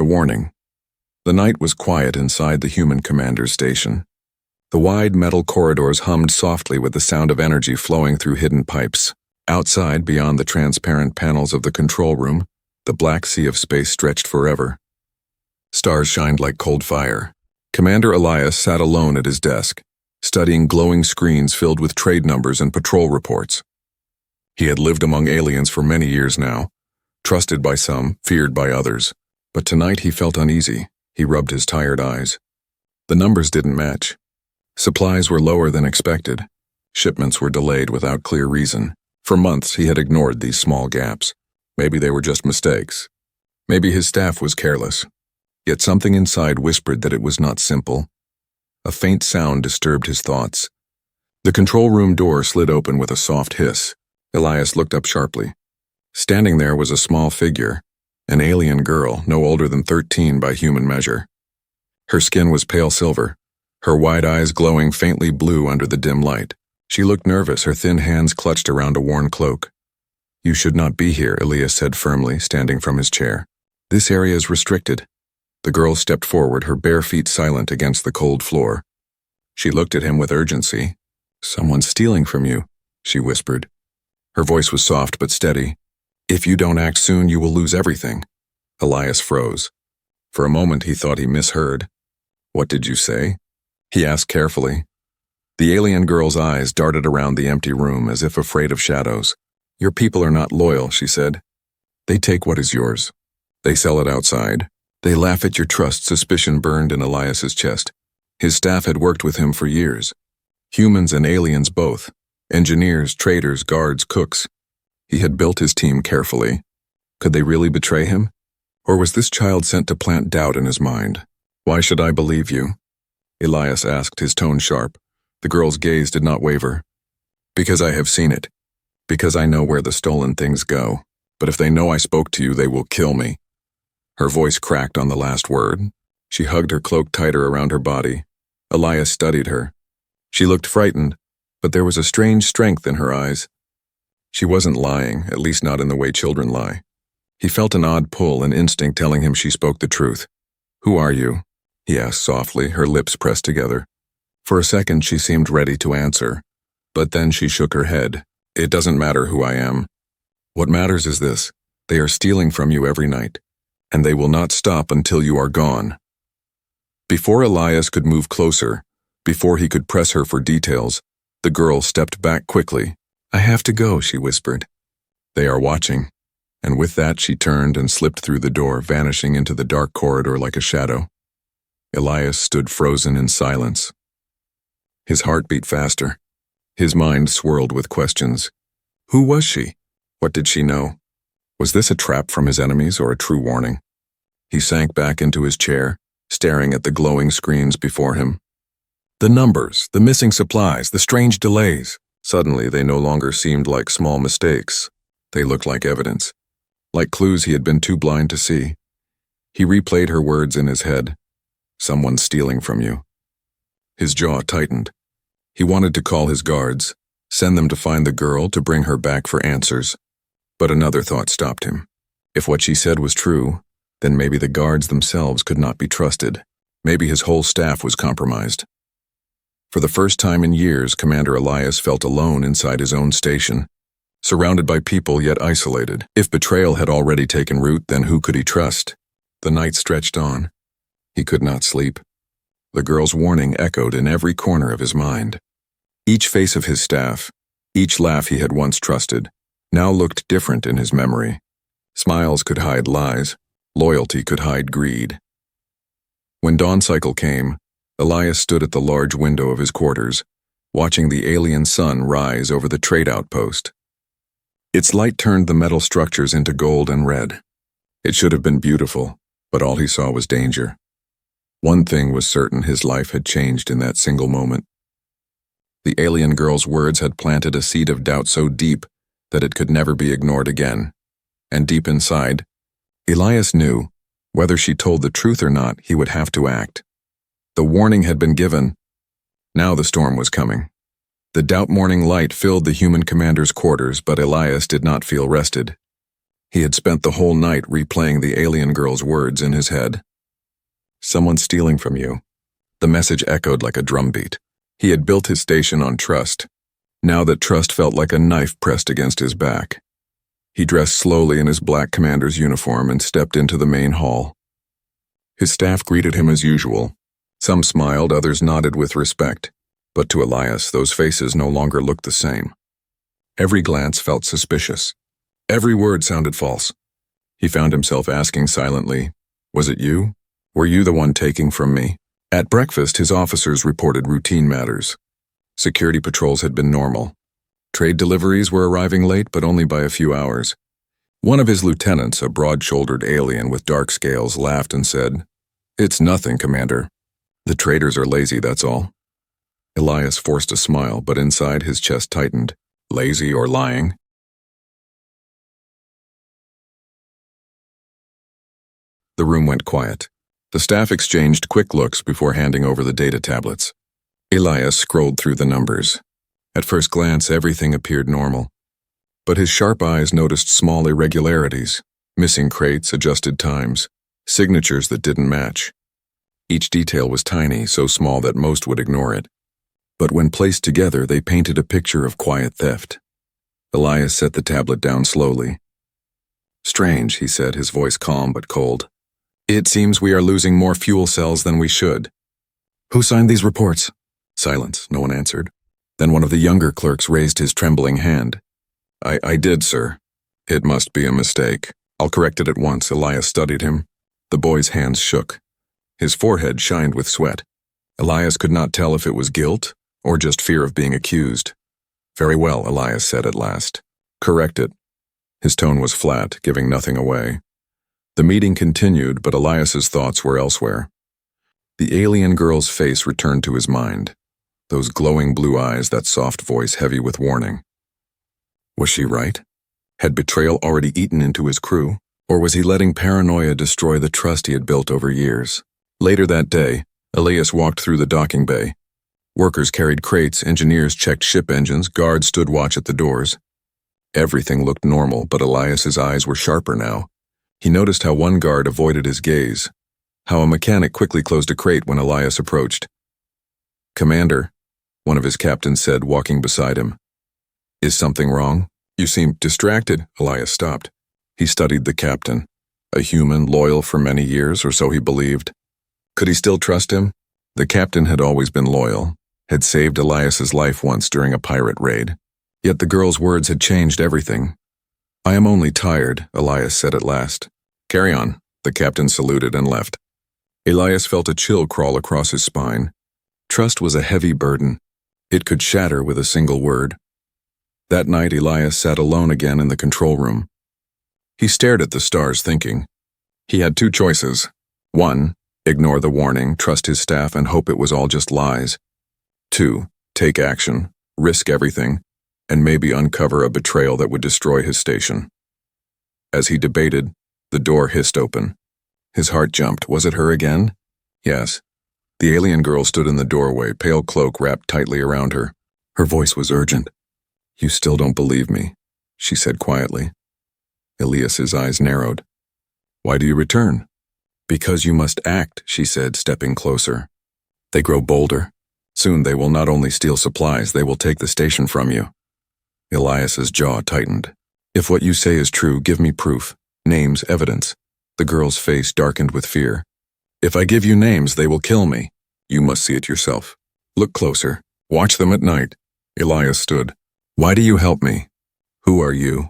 The warning. The night was quiet inside the human commander's station. The wide metal corridors hummed softly with the sound of energy flowing through hidden pipes. Outside, beyond the transparent panels of the control room, the black sea of space stretched forever. Stars shined like cold fire. Commander Elias sat alone at his desk, studying glowing screens filled with trade numbers and patrol reports. He had lived among aliens for many years now, trusted by some, feared by others. But tonight he felt uneasy. He rubbed his tired eyes. The numbers didn't match. Supplies were lower than expected. Shipments were delayed without clear reason. For months he had ignored these small gaps. Maybe they were just mistakes. Maybe his staff was careless. Yet something inside whispered that it was not simple. A faint sound disturbed his thoughts. The control room door slid open with a soft hiss. Elias looked up sharply. Standing there was a small figure, an alien girl no older than 13 by human measure. Her skin was pale silver, her wide eyes glowing faintly blue under the dim light. She looked nervous, her thin hands clutched around a worn cloak. "You should not be here," Elias said firmly, standing from his chair. "This area is restricted." The girl stepped forward, her bare feet silent against the cold floor. She looked at him with urgency. "Someone's stealing from you," she whispered. Her voice was soft but steady. "If you don't act soon, you will lose everything." Elias froze. For a moment he thought he misheard. "What did you say?" he asked carefully. The alien girl's eyes darted around the empty room as if afraid of shadows. "Your people are not loyal," she said. "They take what is yours. They sell it outside. They laugh at your trust." Suspicion burned in Elias's chest. His staff had worked with him for years. Humans and aliens both. Engineers, traders, guards, cooks. He had built his team carefully. Could they really betray him? Or was this child sent to plant doubt in his mind? "Why should I believe you?" Elias asked, his tone sharp. The girl's gaze did not waver. "Because I have seen it. Because I know where the stolen things go. But if they know I spoke to you, they will kill me." Her voice cracked on the last word. She hugged her cloak tighter around her body. Elias studied her. She looked frightened, but there was a strange strength in her eyes. She wasn't lying, at least not in the way children lie. He felt an odd pull, an instinct telling him she spoke the truth. "Who are you?" he asked softly, her lips pressed together. For a second she seemed ready to answer, but then she shook her head. "It doesn't matter who I am. What matters is this: they are stealing from you every night, and they will not stop until you are gone." Before Elias could move closer, before he could press her for details, the girl stepped back quickly. "I have to go," she whispered. "They are watching." And with that she turned and slipped through the door, vanishing into the dark corridor like a shadow. Elias stood frozen in silence. His heart beat faster. His mind swirled with questions. Who was she? What did she know? Was this a trap from his enemies or a true warning? He sank back into his chair, staring at the glowing screens before him. The numbers, the missing supplies, the strange delays. Suddenly they no longer seemed like small mistakes. They looked like evidence, like clues he had been too blind to see. He replayed her words in his head. "Someone's stealing from you." His jaw tightened. He wanted to call his guards, send them to find the girl, to bring her back for answers. But another thought stopped him. If what she said was true, then maybe the guards themselves could not be trusted. Maybe his whole staff was compromised. For the first time in years, Commander Elias felt alone inside his own station, surrounded by people yet isolated. If betrayal had already taken root, then who could he trust? The night stretched on. He could not sleep. The girl's warning echoed in every corner of his mind. Each face of his staff, each laugh he had once trusted, now looked different in his memory. Smiles could hide lies. Loyalty could hide greed. When dawn cycle came, Elias stood at the large window of his quarters, watching the alien sun rise over the trade outpost. Its light turned the metal structures into gold and red. It should have been beautiful, but all he saw was danger. One thing was certain: his life had changed in that single moment. The alien girl's words had planted a seed of doubt so deep that it could never be ignored again. And deep inside, Elias knew, whether she told the truth or not, he would have to act. The warning had been given. Now the storm was coming. The doubt morning light filled the human commander's quarters, but Elias did not feel rested. He had spent the whole night replaying the alien girl's words in his head. "Someone's stealing from you." The message echoed like a drumbeat. He had built his station on trust. Now that trust felt like a knife pressed against his back. He dressed slowly in his black commander's uniform and stepped into the main hall. His staff greeted him as usual. Some smiled, others nodded with respect. But to Elias, those faces no longer looked the same. Every glance felt suspicious. Every word sounded false. He found himself asking silently, "Was it you? Were you the one taking from me?" At breakfast, his officers reported routine matters. Security patrols had been normal. Trade deliveries were arriving late, but only by a few hours. One of his lieutenants, a broad-shouldered alien with dark scales, laughed and said, "It's nothing, Commander. The traders are lazy, that's all." Elias forced a smile, but inside his chest tightened. Lazy or lying? The room went quiet. The staff exchanged quick looks before handing over the data tablets. Elias scrolled through the numbers. At first glance, everything appeared normal. But his sharp eyes noticed small irregularities, missing crates, adjusted times, signatures that didn't match. Each detail was tiny, so small that most would ignore it. But when placed together, they painted a picture of quiet theft. Elias set the tablet down slowly. "Strange," he said, his voice calm but cold. "It seems we are losing more fuel cells than we should." "Who signed these reports?" Silence. No one answered. Then one of the younger clerks raised his trembling hand. I did, sir. It must be a mistake. I'll correct it at once." Elias studied him. The boy's hands shook. His forehead shined with sweat. Elias could not tell if it was guilt or just fear of being accused. "Very well," Elias said at last. "Correct it." His tone was flat, giving nothing away. The meeting continued, but Elias's thoughts were elsewhere. The alien girl's face returned to his mind. Those glowing blue eyes, that soft voice heavy with warning. Was she right? Had betrayal already eaten into his crew? Or was he letting paranoia destroy the trust he had built over years? Later that day, Elias walked through the docking bay. Workers carried crates, engineers checked ship engines, guards stood watch at the doors. Everything looked normal, but Elias's eyes were sharper now. He noticed how one guard avoided his gaze, how a mechanic quickly closed a crate when Elias approached. "Commander," one of his captains said, walking beside him. "Is something wrong? You seem distracted." Elias stopped. He studied the captain. A human, loyal for many years, or so he believed. Could he still trust him? The captain had always been loyal, had saved Elias's life once during a pirate raid. Yet the girl's words had changed everything. "I am only tired," Elias said at last. "Carry on." The captain saluted and left. Elias felt a chill crawl across his spine. Trust was a heavy burden. It could shatter with a single word. That night, Elias sat alone again in the control room. He stared at the stars, thinking. He had two choices. One, ignore the warning, trust his staff, and hope it was all just lies. Two, take action, risk everything, and maybe uncover a betrayal that would destroy his station. As he debated, the door hissed open. His heart jumped. Was it her again? Yes. The alien girl stood in the doorway, pale cloak wrapped tightly around her. Her voice was urgent. "You still don't believe me," she said quietly. Elias's eyes narrowed. "Why do you return?" "Because you must act," she said, stepping closer. "They grow bolder. Soon they will not only steal supplies, they will take the station from you." Elias's jaw tightened. "If what you say is true, give me proof. Names, evidence." The girl's face darkened with fear. "If I give you names, they will kill me. You must see it yourself. Look closer. Watch them at night." Elias stood. "Why do you help me? Who are you?"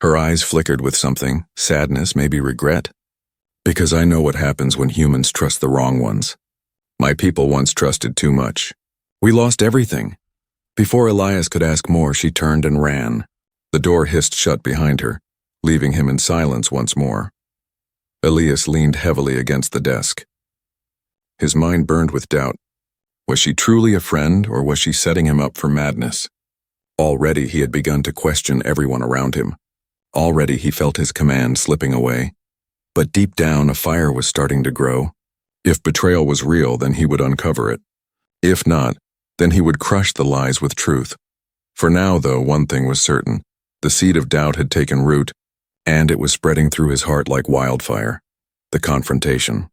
Her eyes flickered with something, sadness, maybe regret. "Because I know what happens when humans trust the wrong ones. My people once trusted too much. We lost everything." Before Elias could ask more, she turned and ran. The door hissed shut behind her, leaving him in silence once more. Elias leaned heavily against the desk. His mind burned with doubt. Was she truly a friend, or was she setting him up for madness? Already he had begun to question everyone around him. Already he felt his command slipping away. But deep down, a fire was starting to grow. If betrayal was real, then he would uncover it. If not, then he would crush the lies with truth. For now, though, one thing was certain. The seed of doubt had taken root. and it was spreading through his heart like wildfire. The confrontation.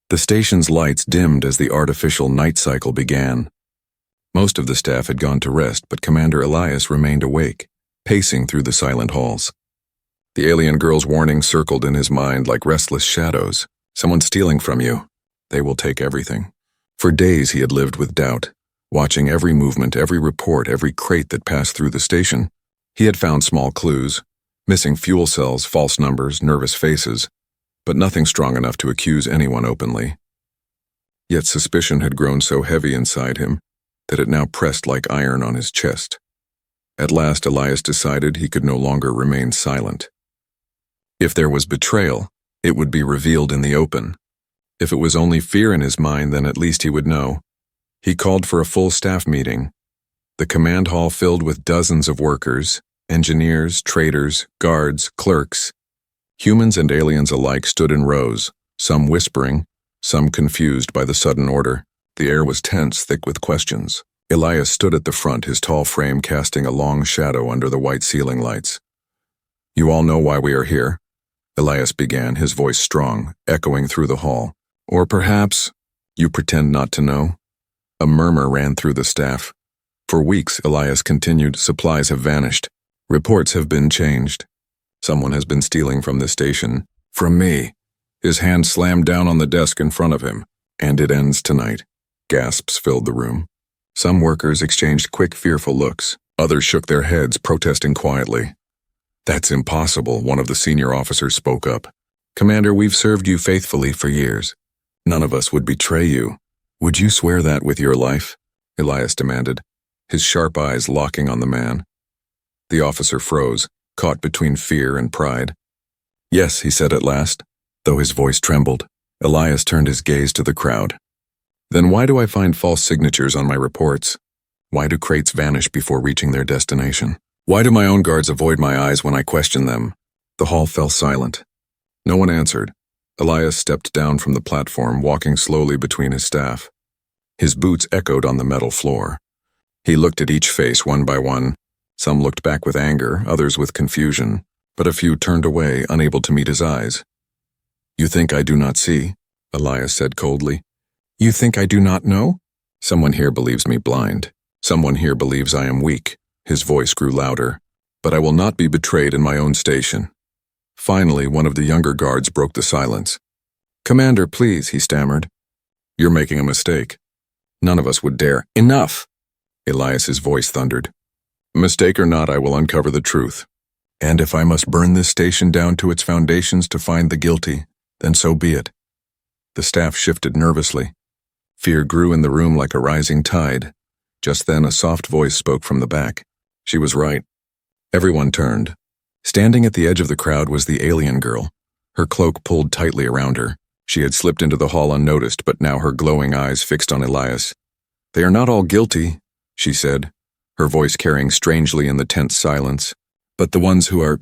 The station's lights dimmed as the artificial night cycle began. Most of the staff had gone to rest, but Commander Elias remained awake, pacing through the silent halls. The alien girl's warning circled in his mind like restless shadows. Someone's stealing from you. They will take everything. For days he had lived with doubt, watching every movement, every report, every crate that passed through the station. He had found small clues, missing fuel cells, false numbers, nervous faces, but nothing strong enough to accuse anyone openly. Yet suspicion had grown so heavy inside him that it now pressed like iron on his chest. At last, Elias decided he could no longer remain silent. If there was betrayal, it would be revealed in the open. If it was only fear in his mind, then at least he would know. He called for a full staff meeting. The command hall filled with dozens of workers, engineers, traders, guards, clerks. Humans and aliens alike stood in rows, some whispering, some confused by the sudden order. The air was tense, thick with questions. Elias stood at the front, his tall frame casting a long shadow under the white ceiling lights. "You all know why we are here," Elias began, his voice strong, echoing through the hall. "Or perhaps you pretend not to know?" A murmur ran through the staff. "For weeks," Elias continued, "supplies have vanished. Reports have been changed. Someone has been stealing from this station. From me." His hand slammed down on the desk in front of him. "And it ends tonight." Gasps filled the room. Some workers exchanged quick, fearful looks. Others shook their heads, protesting quietly. "That's impossible," one of the senior officers spoke up. "Commander, we've served you faithfully for years. None of us would betray you. Would you swear that with your life?" Elias demanded, his sharp eyes locking on the man. The officer froze, caught between fear and pride. "Yes," he said at last, though his voice trembled. Elias turned his gaze to the crowd. "Then why do I find false signatures on my reports? Why do crates vanish before reaching their destination? Why do my own guards avoid my eyes when I question them?" The hall fell silent. No one answered. Elias stepped down from the platform, walking slowly between his staff. His boots echoed on the metal floor. He looked at each face one by one. Some looked back with anger, others with confusion, but a few turned away, unable to meet his eyes. "You think I do not see?" Elias said coldly. "You think I do not know?" "Someone here believes me blind. Someone here believes I am weak." His voice grew louder. "But I will not be betrayed in my own station." Finally, one of the younger guards broke the silence. "Commander, please," he stammered. "You're making a mistake. None of us would dare." "Enough!" Elias's voice thundered. "Mistake or not, I will uncover the truth. And if I must burn this station down to its foundations to find the guilty, then so be it." The staff shifted nervously. Fear grew in the room like a rising tide. Just then, a soft voice spoke from the back. She was right. Everyone turned. Standing at the edge of the crowd was the alien girl, her cloak pulled tightly around her. She had slipped into the hall unnoticed, but now her glowing eyes fixed on Elias. "They are not all guilty," she said, her voice carrying strangely in the tense silence. "But the ones who are,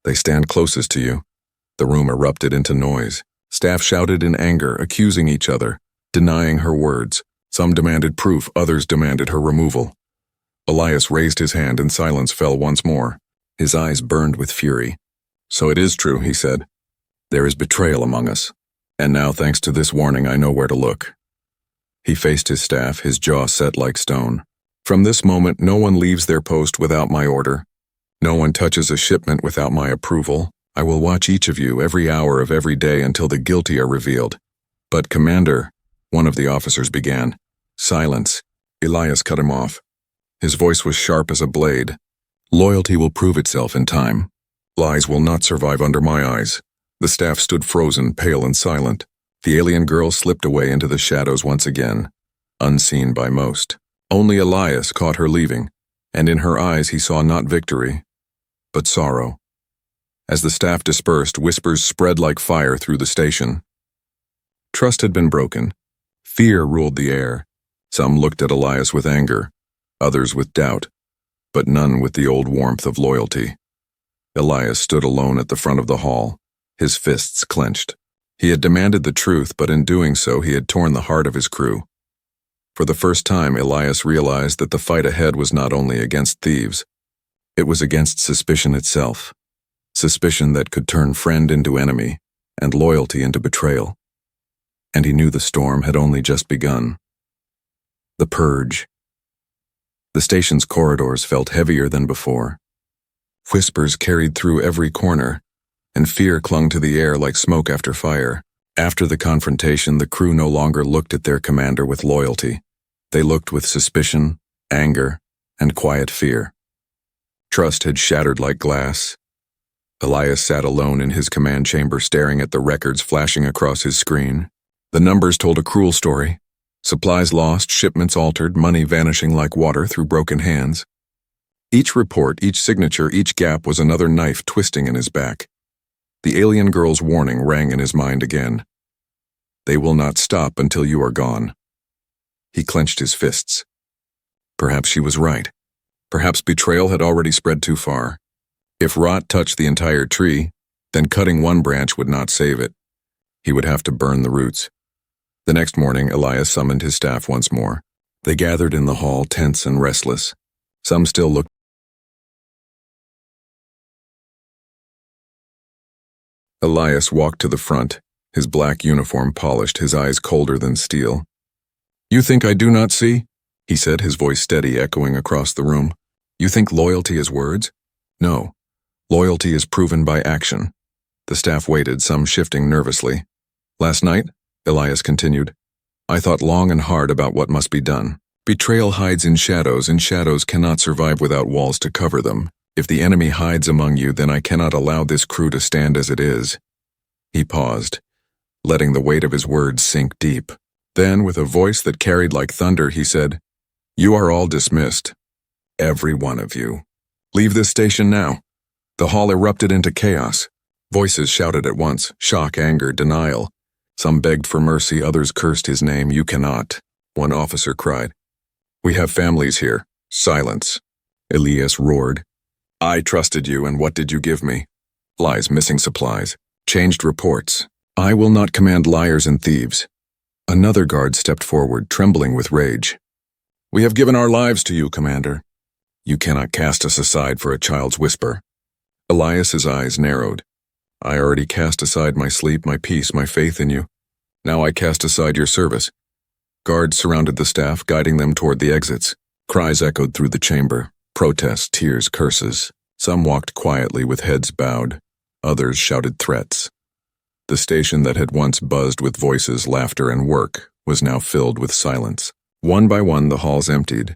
they stand closest to you." The room erupted into noise. Staff shouted in anger, accusing each other, denying her words. Some demanded proof, others demanded her removal. Elias raised his hand and silence fell once more. His eyes burned with fury. "So it is true," he said. "There is betrayal among us. And now, thanks to this warning, I know where to look." He faced his staff, his jaw set like stone. "From this moment, no one leaves their post without my order. No one touches a shipment without my approval. I will watch each of you every hour of every day until the guilty are revealed." "But, Commander," one of the officers began. "Silence." Elias cut him off. His voice was sharp as a blade. "Loyalty will prove itself in time. Lies will not survive under my eyes." The staff stood frozen, pale and silent. The alien girl slipped away into the shadows once again, unseen by most. Only Elias caught her leaving, and in her eyes he saw not victory, but sorrow. As the staff dispersed, whispers spread like fire through the station. Trust had been broken. Fear ruled the air. Some looked at Elias with anger, others with doubt, but none with the old warmth of loyalty. Elias stood alone at the front of the hall, his fists clenched. He had demanded the truth, but in doing so he had torn the heart of his crew. For the first time, Elias realized that the fight ahead was not only against thieves, it was against suspicion itself. suspicion that could turn friend into enemy, and loyalty into betrayal. And he knew the storm had only just begun. The purge. The station's corridors felt heavier than before. Whispers carried through every corner, and fear clung to the air like smoke after fire. After the confrontation, the crew no longer looked at their commander with loyalty. They looked with suspicion, anger, and quiet fear. Trust had shattered like glass. Elias sat alone in his command chamber staring at the records flashing across his screen. The numbers told a cruel story. Supplies lost, shipments altered, money vanishing like water through broken hands. Each report, each signature, each gap was another knife twisting in his back. The alien girl's warning rang in his mind again. They will not stop until you are gone. He clenched his fists. Perhaps she was right. Perhaps betrayal had already spread too far. If rot touched the entire tree, then cutting one branch would not save it. He would have to burn the roots. The next morning, Elias summoned his staff once more. They gathered in the hall, tense and restless. Some still looked. Elias walked to the front, his black uniform polished, his eyes colder than steel. "You think I do not see?" he said, his voice steady, echoing across the room. "You think loyalty is words? No. Loyalty is proven by action." The staff waited, some shifting nervously. "Last night," Elias continued, "I thought long and hard about what must be done. Betrayal hides in shadows, and shadows cannot survive without walls to cover them. If the enemy hides among you, then I cannot allow this crew to stand as it is." He paused, letting the weight of his words sink deep. Then, with a voice that carried like thunder, he said, "You are all dismissed. Every one of you. Leave this station now." The hall erupted into chaos. Voices shouted at once, shock, anger, denial. Some begged for mercy, others cursed his name. "You cannot," one officer cried. "We have families here." "Silence," Elias roared. "I trusted you, and what did you give me? Lies, missing supplies, changed reports. I will not command liars and thieves." Another guard stepped forward, trembling with rage. "We have given our lives to you, Commander. You cannot cast us aside for a child's whisper." Elias's eyes narrowed. "I already cast aside my sleep, my peace, my faith in you. Now I cast aside your service." Guards surrounded the staff, guiding them toward the exits. Cries echoed through the chamber. Protests, tears, curses. Some walked quietly with heads bowed. Others shouted threats. The station that had once buzzed with voices, laughter, and work was now filled with silence. One by one, the halls emptied.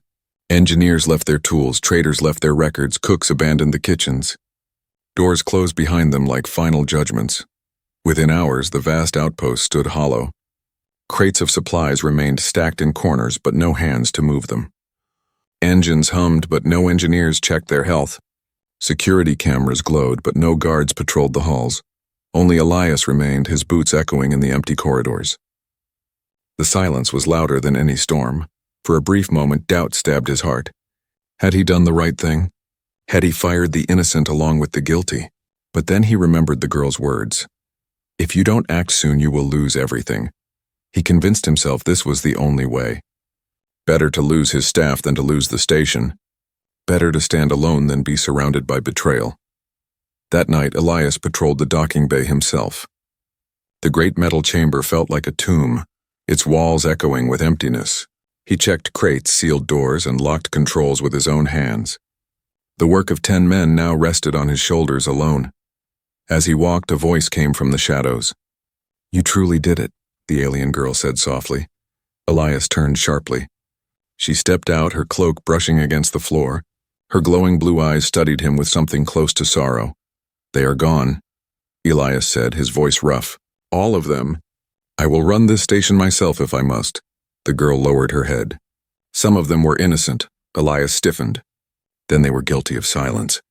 Engineers left their tools, traders left their records, cooks abandoned the kitchens. Doors closed behind them like final judgments. Within hours, the vast outpost stood hollow. Crates of supplies remained stacked in corners, but no hands to move them. Engines hummed, but no engineers checked their health. Security cameras glowed, but no guards patrolled the halls. Only Elias remained, his boots echoing in the empty corridors. The silence was louder than any storm. For a brief moment, doubt stabbed his heart. Had he done the right thing? Had he fired the innocent along with the guilty? But then he remembered the girl's words. "If you don't act soon, you will lose everything." He convinced himself this was the only way. Better to lose his staff than to lose the station. Better to stand alone than be surrounded by betrayal. That night, Elias patrolled the docking bay himself. The great metal chamber felt like a tomb, its walls echoing with emptiness. He checked crates, sealed doors, and locked controls with his own hands. The work of 10 men now rested on his shoulders alone. As he walked, a voice came from the shadows. "You truly did it," the alien girl said softly. Elias turned sharply. She stepped out, her cloak brushing against the floor. Her glowing blue eyes studied him with something close to sorrow. "They are gone," Elias said, his voice rough. "All of them. I will run this station myself if I must." The girl lowered her head. "Some of them were innocent." Elias stiffened. "Then they were guilty of silence.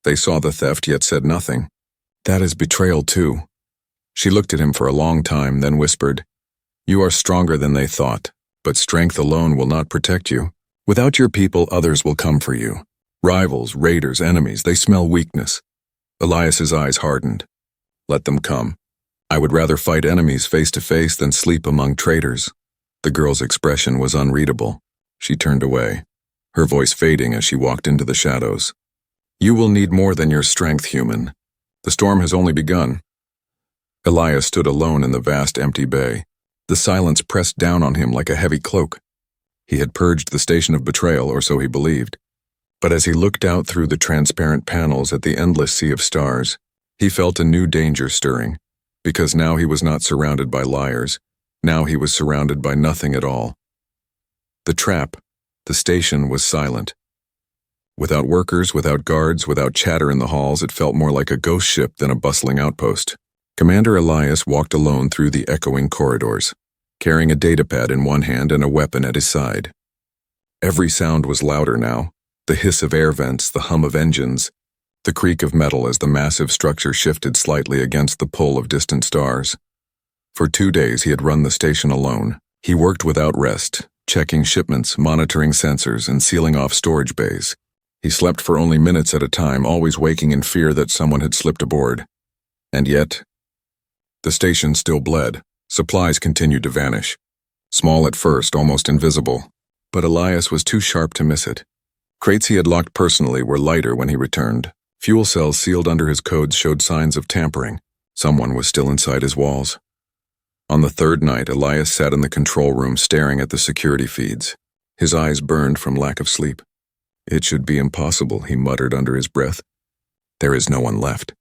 They saw the theft yet said nothing. That is betrayal too." She looked at him for a long time, then whispered, "You are stronger than they thought, but strength alone will not protect you. Without your people, others will come for you. Rivals, raiders, enemies, they smell weakness." Elias's eyes hardened. "Let them come. I would rather fight enemies face to face than sleep among traitors." The girl's expression was unreadable. She turned away, her voice fading as she walked into the shadows. "You will need more than your strength, human. The storm has only begun. Elias stood alone in the vast empty bay. The silence pressed down on him like a heavy cloak. He had purged the station of betrayal, or so he believed. But as he looked out through the transparent panels at the endless sea of stars, he felt a new danger stirring, because now he was not surrounded by liars. Now he was surrounded by nothing at all. The trap, the station, was silent. Without workers, without guards, without chatter in the halls, it felt more like a ghost ship than a bustling outpost. Commander Elias walked alone through the echoing corridors, carrying a datapad in one hand and a weapon at his side. Every sound was louder now, the hiss of air vents, the hum of engines, the creak of metal as the massive structure shifted slightly against the pull of distant stars. For 2 days he had run the station alone. He worked without rest, checking shipments, monitoring sensors, and sealing off storage bays. He slept for only minutes at a time, always waking in fear that someone had slipped aboard. And yet, the station still bled. Supplies continued to vanish. Small at first, almost invisible. But Elias was too sharp to miss it. Crates he had locked personally were lighter when he returned. Fuel cells sealed under his codes showed signs of tampering. Someone was still inside his walls. On the third night, Elias sat in the control room staring at the security feeds. His eyes burned from lack of sleep. It should be impossible, he muttered under his breath. There is no one left.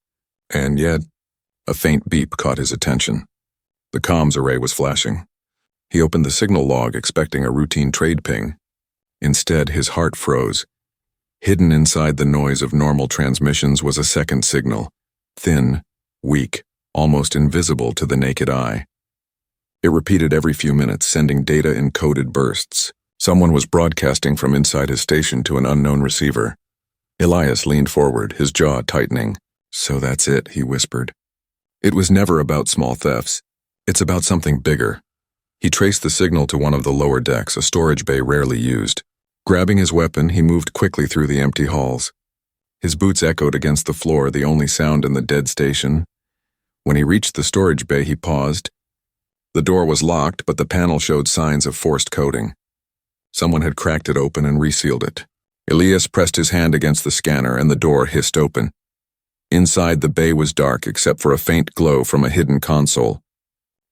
And yet, a faint beep caught his attention. The comms array was flashing. He opened the signal log expecting a routine trade ping. Instead, his heart froze. Hidden inside the noise of normal transmissions was a second signal, thin, weak, almost invisible to the naked eye. It repeated every few minutes, sending data in coded bursts. Someone was broadcasting from inside his station to an unknown receiver. Elias leaned forward, his jaw tightening. "So that's it," he whispered. It was never about small thefts. It's about something bigger. He traced the signal to one of the lower decks, a storage bay rarely used. Grabbing his weapon, he moved quickly through the empty halls. His boots echoed against the floor, the only sound in the dead station. When he reached the storage bay, he paused. The door was locked, but the panel showed signs of forced coding. Someone had cracked it open and resealed it. Elias pressed his hand against the scanner, and the door hissed open. Inside, the bay was dark except for a faint glow from a hidden console.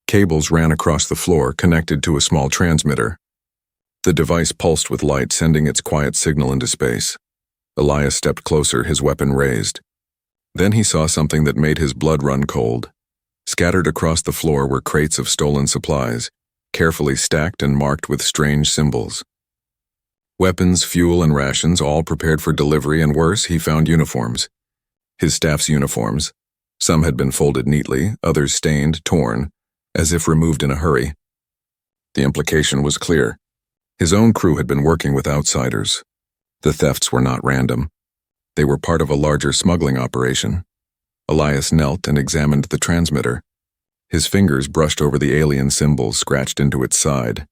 Cables ran across the floor, connected to a small transmitter. The device pulsed with light, sending its quiet signal into space. Elias stepped closer, his weapon raised. Then he saw something that made his blood run cold. Scattered across the floor were crates of stolen supplies, carefully stacked and marked with strange symbols. Weapons, fuel, and rations, all prepared for delivery, and worse, he found uniforms. His staff's uniforms. Some had been folded neatly, others stained, torn, as if removed in a hurry. The implication was clear. His own crew had been working with outsiders. The thefts were not random. They were part of a larger smuggling operation. Elias knelt and examined the transmitter. His fingers brushed over the alien symbols scratched into its side.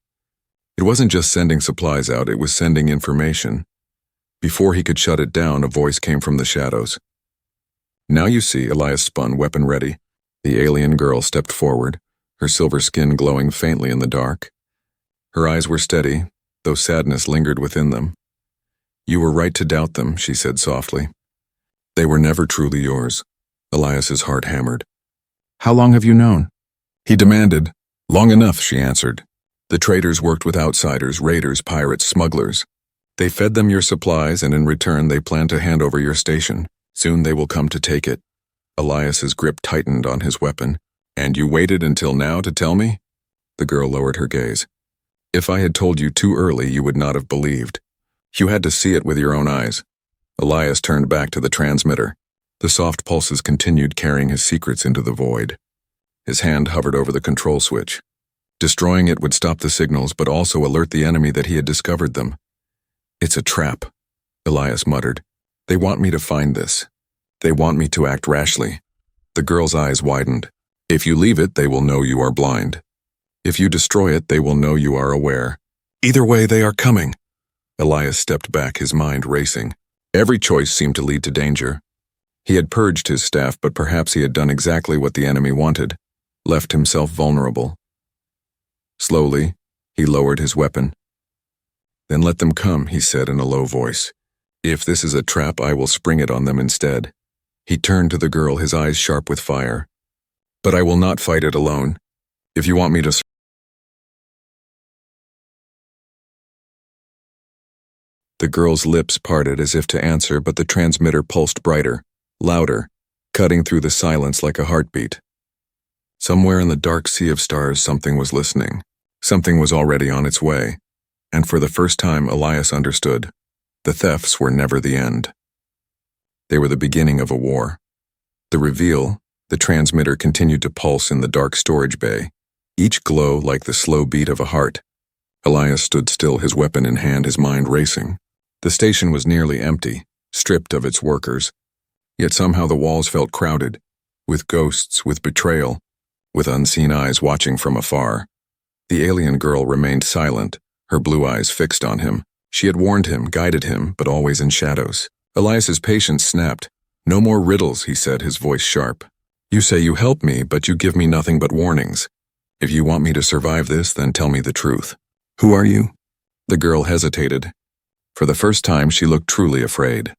It wasn't just sending supplies out, it was sending information. Before he could shut it down, a voice came from the shadows. "Now you see," Elias spun, weapon ready. The alien girl stepped forward, her silver skin glowing faintly in the dark. Her eyes were steady, though sadness lingered within them. "You were right to doubt them," she said softly. "They were never truly yours." Elias's heart hammered. "How long have you known?" he demanded. "Long enough," she answered. "The traders worked with outsiders, raiders, pirates, smugglers. They fed them your supplies, and in return they planned to hand over your station. Soon they will come to take it." Elias's grip tightened on his weapon. "And you waited until now to tell me?" The girl lowered her gaze. "If I had told you too early, you would not have believed. You had to see it with your own eyes." Elias turned back to the transmitter. The soft pulses continued, carrying his secrets into the void. His hand hovered over the control switch. Destroying it would stop the signals, but also alert the enemy that he had discovered them. "It's a trap," Elias muttered. "They want me to find this. They want me to act rashly." The girl's eyes widened. "If you leave it, they will know you are blind. If you destroy it, they will know you are aware. Either way, they are coming." Elias stepped back, his mind racing. Every choice seemed to lead to danger. He had purged his staff, but perhaps he had done exactly what the enemy wanted, left himself vulnerable. Slowly, he lowered his weapon. "Then let them come," he said in a low voice. "If this is a trap, I will spring it on them instead." He turned to the girl, his eyes sharp with fire. But I will not fight it alone. If you want me to... The girl's lips parted as if to answer, but the transmitter pulsed brighter, louder, cutting through the silence like a heartbeat. Somewhere in the dark sea of stars, something was listening. Something was already on its way. And for the first time, Elias understood. The thefts were never the end. They were the beginning of a war. The reveal, the transmitter continued to pulse in the dark storage bay, each glow like the slow beat of a heart. Elias stood still, his weapon in hand, his mind racing. The station was nearly empty, stripped of its workers. Yet somehow the walls felt crowded, with ghosts, with betrayal, with unseen eyes watching from afar. The alien girl remained silent, her blue eyes fixed on him. She had warned him, guided him, but always in shadows. Elias's patience snapped. No more riddles, he said, his voice sharp. You say you help me, but you give me nothing but warnings. If you want me to survive this, then tell me the truth. Who are you? The girl hesitated. For the first time, she looked truly afraid.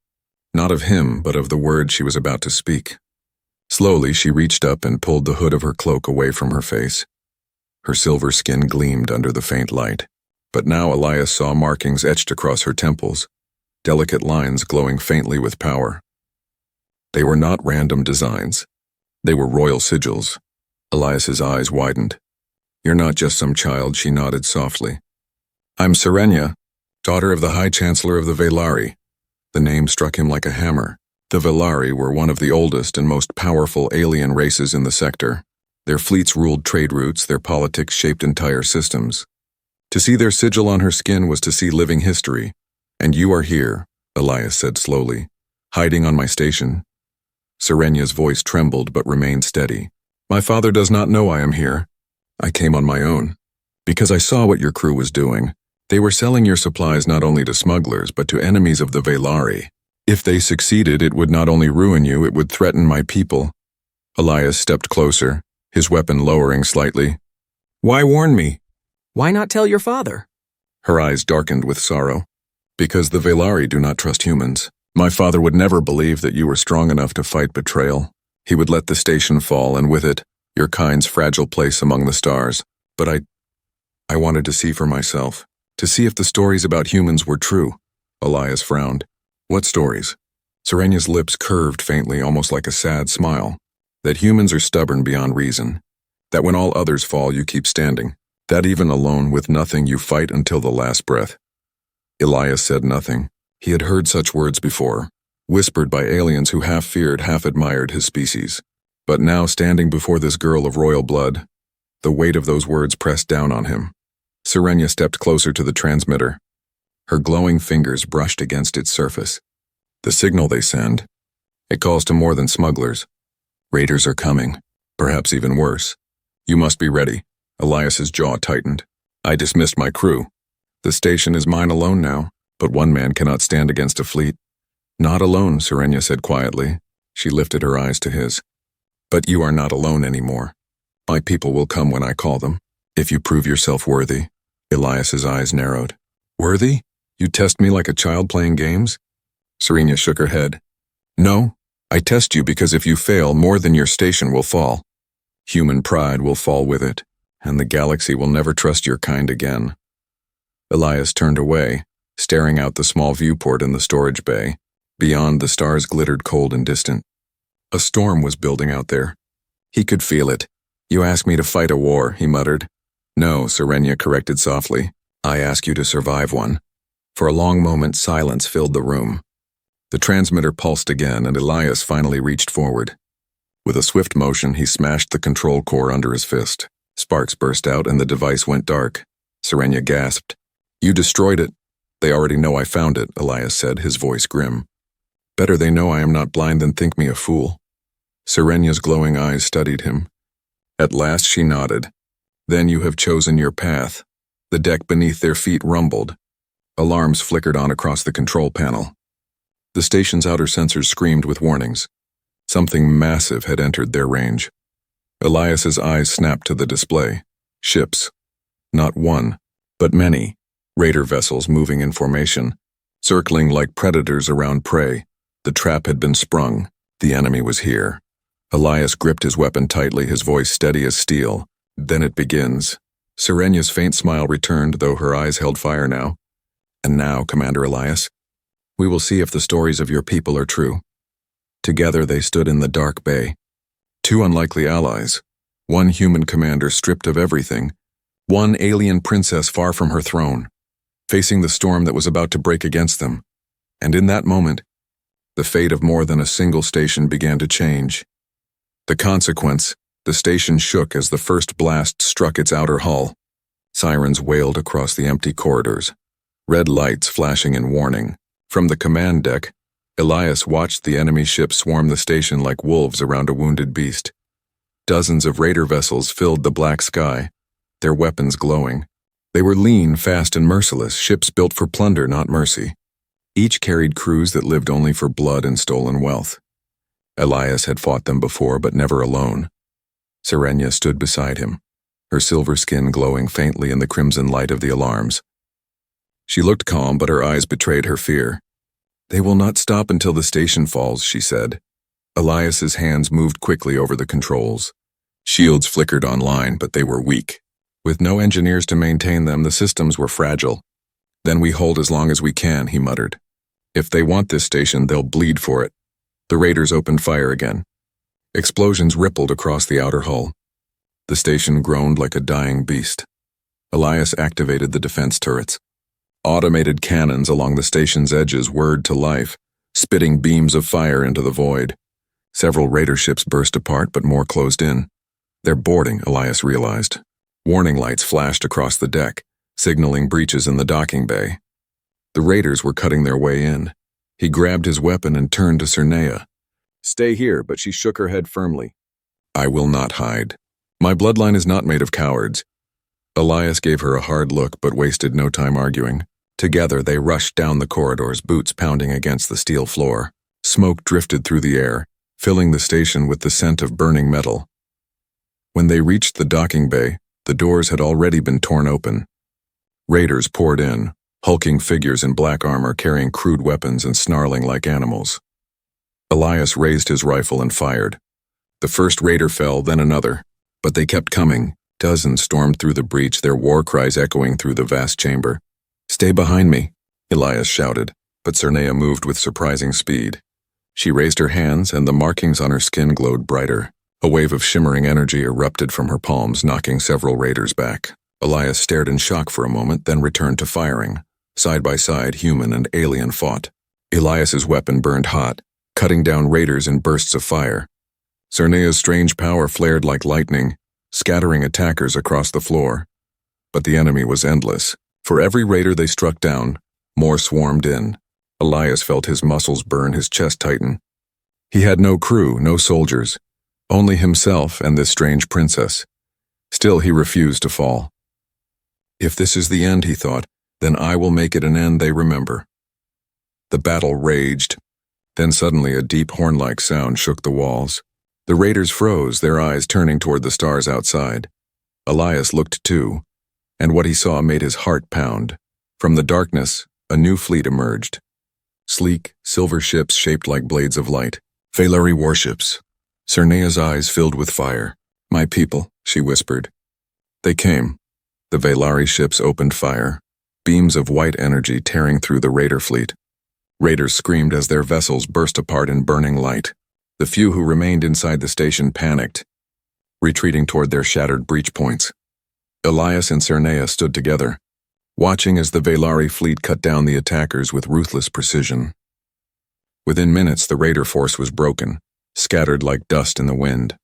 Not of him, but of the words she was about to speak. Slowly, she reached up and pulled the hood of her cloak away from her face. Her silver skin gleamed under the faint light. But now Elias saw markings etched across her temples, delicate lines glowing faintly with power. They were not random designs. They were royal sigils. Elias's eyes widened. You're not just some child, she nodded softly. I'm Serenia, daughter of the High Chancellor of the Velari. The name struck him like a hammer. The Velari were one of the oldest and most powerful alien races in the sector. Their fleets ruled trade routes, their politics shaped entire systems. To see their sigil on her skin was to see living history. And you are here, Elias said slowly, hiding on my station. Serenia's voice trembled but remained steady. My father does not know I am here. I came on my own. Because I saw what your crew was doing. They were selling your supplies not only to smugglers, but to enemies of the Velari. If they succeeded, it would not only ruin you, it would threaten my people. Elias stepped closer, his weapon lowering slightly. Why warn me? Why not tell your father? Her eyes darkened with sorrow. Because the Velari do not trust humans. My father would never believe that you were strong enough to fight betrayal. He would let the station fall, and with it, your kind's fragile place among the stars. But I wanted to see for myself, to see if the stories about humans were true. Elias frowned. What stories? Serenia's lips curved faintly, almost like a sad smile. That humans are stubborn beyond reason. That when all others fall, you keep standing. That even alone, with nothing, you fight until the last breath. Elias said nothing. He had heard such words before, whispered by aliens who half feared, half admired his species. But now, standing before this girl of royal blood, the weight of those words pressed down on him. Serenia stepped closer to the transmitter. Her glowing fingers brushed against its surface. The signal they send. It calls to more than smugglers. Raiders are coming, perhaps even worse. You must be ready. Elias's jaw tightened. I dismissed my crew. The station is mine alone now, but one man cannot stand against a fleet. Not alone, Serenia said quietly. She lifted her eyes to his. But you are not alone anymore. My people will come when I call them, if you prove yourself worthy. Elias's eyes narrowed. Worthy? You test me like a child playing games? Serenia shook her head. No, I test you because if you fail, more than your station will fall. Human pride will fall with it, and the galaxy will never trust your kind again. Elias turned away, staring out the small viewport in the storage bay. Beyond, the stars glittered cold and distant. A storm was building out there. He could feel it. You ask me to fight a war, he muttered. No, Serenia corrected softly. I ask you to survive one. For a long moment, silence filled the room. The transmitter pulsed again, and Elias finally reached forward. With a swift motion, he smashed the control core under his fist. Sparks burst out, and the device went dark. Serenia gasped. You destroyed it. They already know I found it, Elias said, his voice grim. Better they know I am not blind than think me a fool. Serenia's glowing eyes studied him. At last she nodded. Then you have chosen your path. The deck beneath their feet rumbled. Alarms flickered on across the control panel. The station's outer sensors screamed with warnings. Something massive had entered their range. Elias's eyes snapped to the display. Ships. Not one, but many. Raider vessels moving in formation, circling like predators around prey. The trap had been sprung. The enemy was here. Elias gripped his weapon tightly, his voice steady as steel. Then it begins. Serenya's faint smile returned, though her eyes held fire now. And now, Commander Elias, we will see if the stories of your people are true. Together they stood in the dark bay. Two unlikely allies. One human commander stripped of everything. One alien princess far from her throne, facing the storm that was about to break against them. And in that moment, the fate of more than a single station began to change. The consequence, the station shook as the first blast struck its outer hull. Sirens wailed across the empty corridors, red lights flashing in warning. From the command deck, Elias watched the enemy ships swarm the station like wolves around a wounded beast. Dozens of raider vessels filled the black sky, their weapons glowing. They were lean, fast, and merciless, ships built for plunder, not mercy. Each carried crews that lived only for blood and stolen wealth. Elias had fought them before, but never alone. Serenya stood beside him, her silver skin glowing faintly in the crimson light of the alarms. She looked calm, but her eyes betrayed her fear. "They will not stop until the station falls," she said. Elias's hands moved quickly over the controls. Shields flickered online, but they were weak. With no engineers to maintain them, the systems were fragile. "Then we hold as long as we can," he muttered. "If they want this station, they'll bleed for it." The raiders opened fire again. Explosions rippled across the outer hull. The station groaned like a dying beast. Elias activated the defense turrets. Automated cannons along the station's edges whirred to life, spitting beams of fire into the void. Several raider ships burst apart, but more closed in. "They're boarding," Elias realized. Warning lights flashed across the deck, signaling breaches in the docking bay. The raiders were cutting their way in. He grabbed his weapon and turned to Cernea. "Stay here," but she shook her head firmly. "I will not hide. My bloodline is not made of cowards." Elias gave her a hard look, but wasted no time arguing. Together they rushed down the corridors, boots pounding against the steel floor. Smoke drifted through the air, filling the station with the scent of burning metal. When they reached the docking bay, the doors had already been torn open. Raiders poured in, hulking figures in black armor carrying crude weapons and snarling like animals. Elias raised his rifle and fired. The first raider fell, then another, but they kept coming. Dozens stormed through the breach, their war cries echoing through the vast chamber. "Stay behind me," Elias shouted, but Cernea moved with surprising speed. She raised her hands, and the markings on her skin glowed brighter. A wave of shimmering energy erupted from her palms, knocking several raiders back. Elias stared in shock for a moment, then returned to firing. Side by side, human and alien fought. Elias's weapon burned hot, cutting down raiders in bursts of fire. Cernea's strange power flared like lightning, scattering attackers across the floor. But the enemy was endless. For every raider they struck down, more swarmed in. Elias felt his muscles burn, his chest tighten. He had no crew, no soldiers, only himself and this strange princess. Still, he refused to fall. "If this is the end," he thought, "then I will make it an end they remember." The battle raged. Then suddenly a deep horn-like sound shook the walls. The raiders froze, their eyes turning toward the stars outside. Elias looked too, and what he saw made his heart pound. From the darkness, a new fleet emerged. Sleek, silver ships shaped like blades of light. Velari warships. Cernea's eyes filled with fire. "My people," she whispered. They came. The Velari ships opened fire, beams of white energy tearing through the raider fleet. Raiders screamed as their vessels burst apart in burning light. The few who remained inside the station panicked, retreating toward their shattered breach points. Elias and Cernea stood together, watching as the Velari fleet cut down the attackers with ruthless precision. Within minutes, the raider force was broken, scattered like dust in the wind.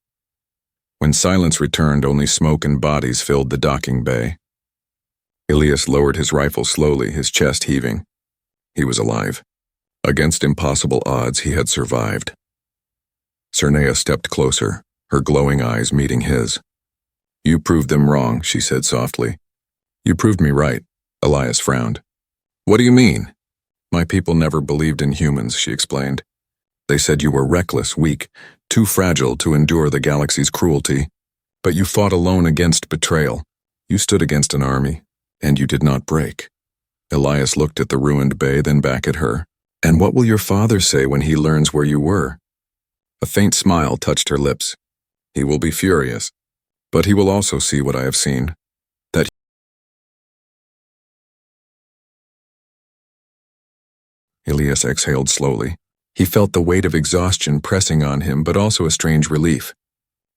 When silence returned, only smoke and bodies filled the docking bay. Elias lowered his rifle slowly, his chest heaving. He was alive. Against impossible odds, he had survived. Cernea stepped closer, her glowing eyes meeting his. "You proved them wrong," she said softly. "You proved me right," Elias frowned. "What do you mean?" "My people never believed in humans," she explained. "They said you were reckless, weak, too fragile to endure the galaxy's cruelty. But you fought alone against betrayal. You stood against an army, and you did not break." Elias looked at the ruined bay, then back at her. "And what will your father say when he learns where you were?" A faint smile touched her lips. He will be furious, but he will also see what I have seen. That Elias exhaled slowly. He felt the weight of exhaustion pressing on him, but also a strange relief.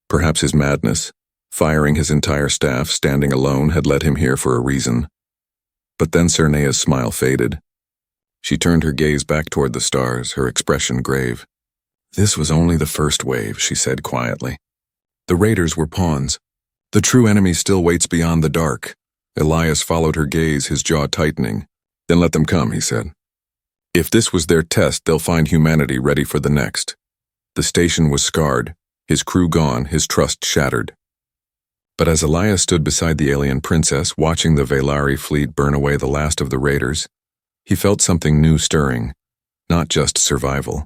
Perhaps his madness, firing his entire staff, standing alone, had led him here for a reason. But then Cernea's smile faded. She turned her gaze back toward the stars, her expression grave. This was only the first wave, she said quietly. The raiders were pawns. The true enemy still waits beyond the dark. Elias followed her gaze, his jaw tightening. Then let them come, he said. If this was their test, they'll find humanity ready for the next. The station was scarred, his crew gone, his trust shattered. But as Elias stood beside the alien princess, watching the Velari fleet burn away the last of the raiders, he felt something new stirring, not just survival,